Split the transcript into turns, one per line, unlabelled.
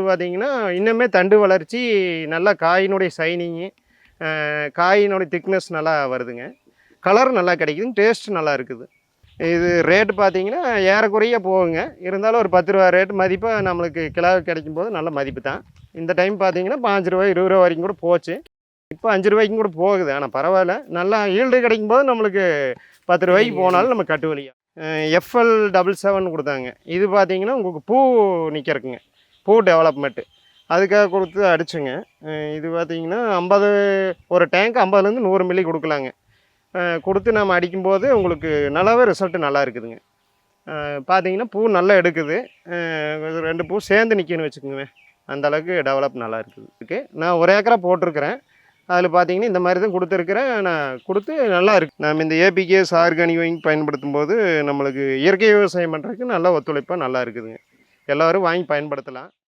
பார்த்தீங்கன்னா, இன்னுமே தண்டு வளர்ச்சி நல்லா காயினுடைய ஷைனிங்கு, காயினுடைய திக்னஸ் நல்லா வருதுங்க. கலர் நல்லா கிடைக்குது, டேஸ்ட் நல்லா இருக்குது. இது ரேட்டு பார்த்தீங்கன்னா, ஏறக்குறைய போகுங்க. இருந்தாலும் ஒரு ரூ. 10 ரேட் மதிப்பா நம்மளுக்கு கிலோவுக்கு கிடைக்கும்போது நல்ல மதிப்பு தான். இந்த டைம் பார்த்தீங்கன்னா, ரூ. 5, ரூ. 20 வரைக்கும் கூட போச்சு. இப்போ ரூ. 5 கூட போகுது. ஆனால் பரவாயில்ல. நல்லா ஈல்டு கிடைக்கும்போது நம்மளுக்கு ரூ. 10 போனாலும் நம்ம கட்டு வலியா. FL77 கொடுத்தாங்க. இது பார்த்தீங்கன்னா, உங்களுக்கு பூ நிற்கிறக்குங்க. பூ டெவலப்மெண்ட்டு. அதுக்காக கொடுத்து அடிச்சுங்க. இது பார்த்தீங்கன்னா 50 ஒரு டேங்க் 50லேருந்து 100 மில்லி கொடுக்கலாங்க. கொடுத்து நம்ம அடிக்கும்போது உங்களுக்கு நல்லாவே ரிசல்ட்டு நல்லா இருக்குதுங்க. பார்த்தீங்கன்னா பூ நல்லா எடுக்குது. 2 பூ சேர்ந்து நிற்கின்னு வச்சுக்கோங்க. அந்தளவுக்கு டெவலப் நல்லா இருக்குது. நான் 1 ஏக்கரா போட்டிருக்கிறேன். அதில் பார்த்தீங்கன்னா இந்த மாதிரி தான் கொடுத்துருக்குறேன். நான் கொடுத்து நல்லா இருக்குது. நம்ம இந்த ஏபிகேஎஸ் ஆர்கானிக் பயன்படுத்தும் போது நம்மளுக்கு இயற்கை விவசாயம் பண்ணுறதுக்கு நல்ல ஒத்துழைப்பாக நல்லா இருக்குதுங்க. எல்லோரும் வாங்கி பயன்படுத்தலாம்.